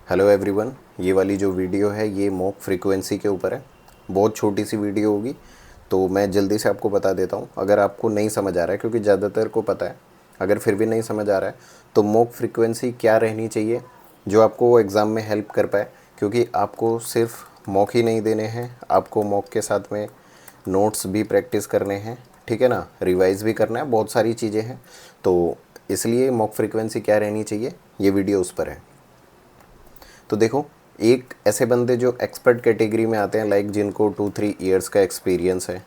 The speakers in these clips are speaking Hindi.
हेलो एवरीवन, ये वाली जो वीडियो है ये मॉक फ्रीक्वेंसी के ऊपर है। बहुत छोटी सी वीडियो होगी, तो मैं जल्दी से आपको बता देता हूँ। अगर आपको नहीं समझ आ रहा है, क्योंकि ज़्यादातर को पता है, अगर फिर भी नहीं समझ आ रहा है तो मॉक फ्रीक्वेंसी क्या रहनी चाहिए जो आपको एग्ज़ाम में हेल्प कर पाए। क्योंकि आपको सिर्फ मॉक ही नहीं देने हैं, आपको मॉक के साथ में नोट्स भी प्रैक्टिस करने हैं, ठीक है ना, रिवाइज़ भी करना है, बहुत सारी चीज़ें हैं। तो इसलिए मॉक फ्रीक्वेंसी क्या रहनी चाहिए, ये वीडियो उस पर है। तो देखो, एक ऐसे बंदे जो एक्सपर्ट कैटेगरी में आते हैं, लाइक जिनको 2-3 ईयर्स का एक्सपीरियंस है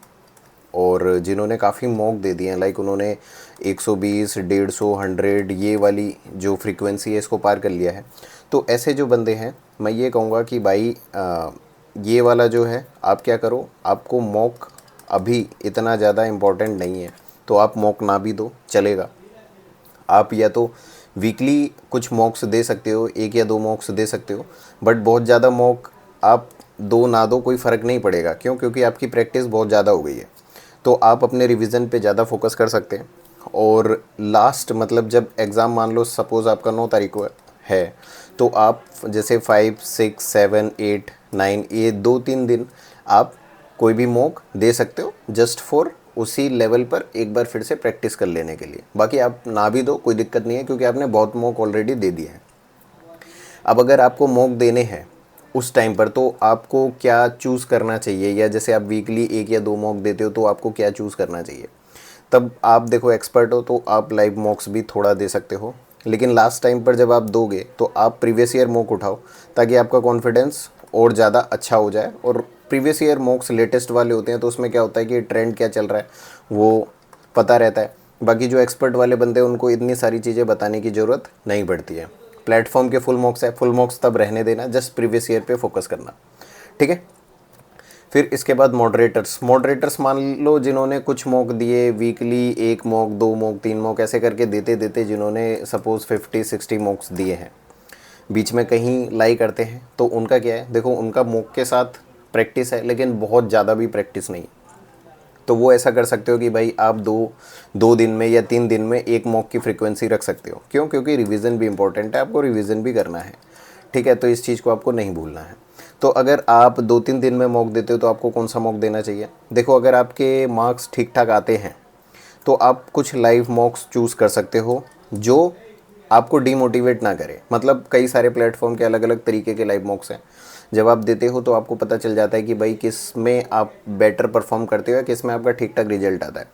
और जिन्होंने काफ़ी मॉक दे दिए हैं, लाइक उन्होंने 120, 150, 100 ये वाली जो फ्रीक्वेंसी है इसको पार कर लिया है। तो ऐसे जो बंदे हैं, मैं ये कहूँगा कि भाई ये वाला जो है आप क्या करो, आपको मॉक अभी इतना ज़्यादा इम्पोर्टेंट नहीं है, तो आप मॉक ना भी दो चलेगा। आप या तो वीकली कुछ मॉक्स दे सकते हो, 1 या 2 मॉक्स दे सकते हो, बट बहुत ज़्यादा मॉक आप दो ना दो कोई फ़र्क नहीं पड़ेगा। क्यों? क्योंकि आपकी प्रैक्टिस बहुत ज़्यादा हो गई है, तो आप अपने रिवीजन पे ज़्यादा फोकस कर सकते हैं। और लास्ट मतलब जब एग्ज़ाम मान लो सपोज़ आपका 9 तारीख को है, तो आप जैसे 5, 6, 7, 8, 9 ये 2-3 दिन आप कोई भी मॉक दे सकते हो, जस्ट फॉर उसी लेवल पर एक बार फिर से प्रैक्टिस कर लेने के लिए। बाकी आप ना भी दो कोई दिक्कत नहीं है, क्योंकि आपने बहुत मॉक ऑलरेडी दे दिए हैं। अब अगर आपको मॉक देने हैं उस टाइम पर, तो आपको क्या चूज़ करना चाहिए, या जैसे आप वीकली 1 या 2 मॉक देते हो तो आपको क्या चूज़ करना चाहिए। तब आप देखो एक्सपर्ट हो तो आप लाइव मॉक्स भी थोड़ा दे सकते हो, लेकिन लास्ट टाइम पर जब आप दोगे तो आप प्रीवियस ईयर मॉक उठाओ, ताकि आपका कॉन्फिडेंस और ज़्यादा अच्छा हो जाए। और प्रीवियस ईयर मॉक्स लेटेस्ट वाले होते हैं, तो उसमें क्या होता है कि ट्रेंड क्या चल रहा है वो पता रहता है। बाकी जो एक्सपर्ट वाले बंदे हैं उनको इतनी सारी चीज़ें बताने की ज़रूरत नहीं पड़ती है। प्लेटफॉर्म के फुल मॉक्स है, फुल मॉक्स तब रहने देना, जस्ट प्रीवियस ईयर पे फोकस करना, ठीक है। फिर इसके बाद मॉडरेटर्स। मॉडरेटर्स मान लो जिन्होंने कुछ मॉक दिए, वीकली 1 मॉक, 2 मॉक, 3 मॉक ऐसे करके देते देते जिन्होंने सपोज़ 50-60 मॉक्स दिए हैं, बीच में कहीं लाई करते हैं, तो उनका क्या है, देखो उनका मॉक के साथ प्रैक्टिस है लेकिन बहुत ज़्यादा भी प्रैक्टिस नहीं। तो वो ऐसा कर सकते हो कि भाई आप दो दो दिन में या 3 दिन में एक मॉक की फ्रीक्वेंसी रख सकते हो। क्यों? क्योंकि रिवीजन भी इंपॉर्टेंट है, आपको रिवीजन भी करना है, ठीक है। तो इस चीज़ को आपको नहीं भूलना है। तो अगर आप 2-3 दिन में मॉक देते हो तो आपको कौन सा मॉक देना चाहिए। देखो, अगर आपके मार्क्स ठीक ठाक आते हैं तो आप कुछ लाइव मॉक्स चूज़ कर सकते हो जो आपको डीमोटिवेट ना करे। मतलब कई सारे प्लेटफॉर्म के अलग अलग तरीके के लाइव मॉक्स हैं। जब आप देते हो तो आपको पता चल जाता है कि भाई किस में आप बेटर परफॉर्म करते हो या किस में आपका ठीक ठाक रिजल्ट आता है।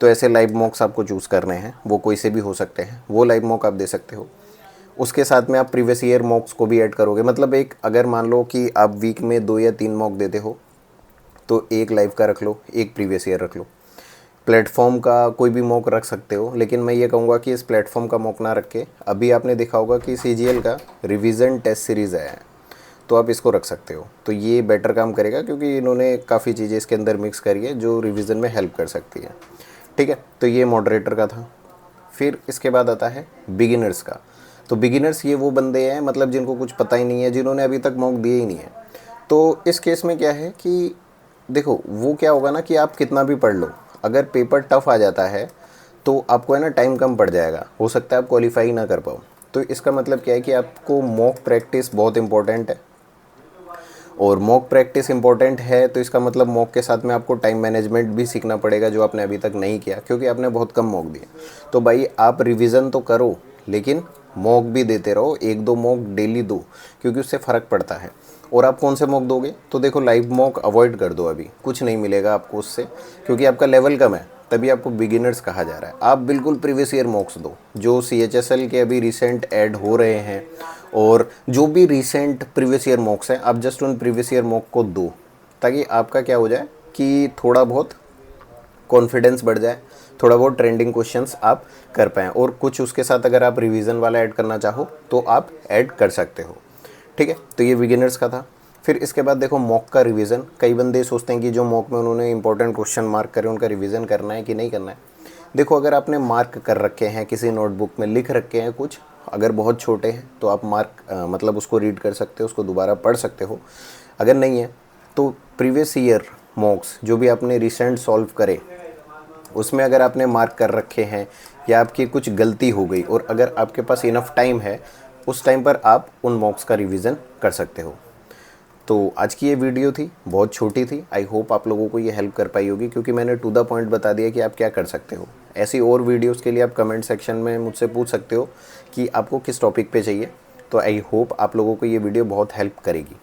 तो ऐसे लाइव मॉक्स आपको चूज़ करने हैं, वो कोई से भी हो सकते हैं, वो लाइव मॉक आप दे सकते हो। उसके साथ में आप प्रीवियस ईयर मॉक्स को भी ऐड करोगे। मतलब एक अगर मान लो कि आप वीक में 2 या 3 मॉक देते हो, तो एक लाइव का रख लो, एक प्रीवियस ईयर रख लो। प्लेटफॉर्म का कोई भी मॉक रख सकते हो, लेकिन मैं ये कहूँगा कि इस प्लेटफॉर्म का मॉक ना रख के, अभी आपने देखा होगा कि सीजीएल का रिवीजन टेस्ट सीरीज़ आया है, तो आप इसको रख सकते हो। तो ये बेटर काम करेगा, क्योंकि इन्होंने काफ़ी चीज़ें इसके अंदर मिक्स करी है जो रिवीजन में हेल्प कर सकती है, ठीक है। तो ये मॉडरेटर का था। फिर इसके बाद आता है बिगिनर्स का। तो बिगिनर्स ये वो बंदे हैं, मतलब जिनको कुछ पता ही नहीं है, जिन्होंने अभी तक मॉक दिए ही नहीं है। तो इस केस में क्या है कि देखो, वो क्या होगा ना कि आप कितना भी पढ़ लो, अगर पेपर टफ आ जाता है तो आपको है ना टाइम कम पड़ जाएगा, हो सकता है आप क्वालिफाई ना कर पाओ। तो इसका मतलब क्या है कि आपको मॉक प्रैक्टिस बहुत इंपॉर्टेंट है। और मॉक प्रैक्टिस इंपॉर्टेंट है तो इसका मतलब मॉक के साथ में आपको टाइम मैनेजमेंट भी सीखना पड़ेगा, जो आपने अभी तक नहीं किया, क्योंकि आपने बहुत कम मॉक दिए। तो भाई आप रिवीजन तो करो, लेकिन मॉक भी देते रहो, 1-2 मॉक डेली दो, क्योंकि उससे फ़र्क पड़ता है। और आप कौन से मॉक दोगे, तो देखो लाइव मॉक अवॉइड कर दो, अभी कुछ नहीं मिलेगा आपको उससे, क्योंकि आपका लेवल कम है, तभी आपको बिगिनर्स कहा जा रहा है। आप बिल्कुल प्रीवियस ईयर मॉक्स दो, जो CHSL के अभी रिसेंट ऐड हो रहे हैं, और जो भी रिसेंट प्रीवियस ईयर मॉक्स हैं, आप जस्ट उन प्रीवियस ईयर मॉक को दो, ताकि आपका क्या हो जाए कि थोड़ा बहुत कॉन्फिडेंस बढ़ जाए, थोड़ा बहुत ट्रेंडिंग क्वेश्चंस आप कर पाएँ। और कुछ उसके साथ अगर आप रिवीजन वाला ऐड करना चाहो तो आप ऐड कर सकते हो, ठीक है। तो ये बिगिनर्स का था। फिर इसके बाद देखो मॉक का रिवीजन। कई बंदे सोचते हैं कि जो मॉक में उन्होंने इंपॉर्टेंट क्वेश्चन मार्क करे उनका रिवीजन करना है कि नहीं करना है। देखो, अगर आपने मार्क कर रखे हैं, किसी नोटबुक में लिख रखे हैं कुछ, अगर बहुत छोटे हैं तो आप मतलब उसको रीड कर सकते हो, उसको दोबारा पढ़ सकते हो। अगर नहीं है तो प्रीवियस ईयर मॉक्स जो भी आपने रिसेंट सॉल्व करे, उसमें अगर आपने मार्क कर रखे हैं या आपकी कुछ गलती हो गई, और अगर आपके पास इनफ टाइम है उस टाइम पर आप उन मॉक्स का रिवीजन कर सकते हो। तो आज की ये वीडियो थी, बहुत छोटी थी। आई होप आप लोगों को ये हेल्प कर पाई होगी, क्योंकि मैंने टू द पॉइंट बता दिया कि आप क्या कर सकते हो। ऐसी और वीडियोस के लिए आप कमेंट सेक्शन में मुझसे पूछ सकते हो कि आपको किस टॉपिक पे चाहिए। तो आई होप आप लोगों को ये वीडियो बहुत हेल्प करेगी।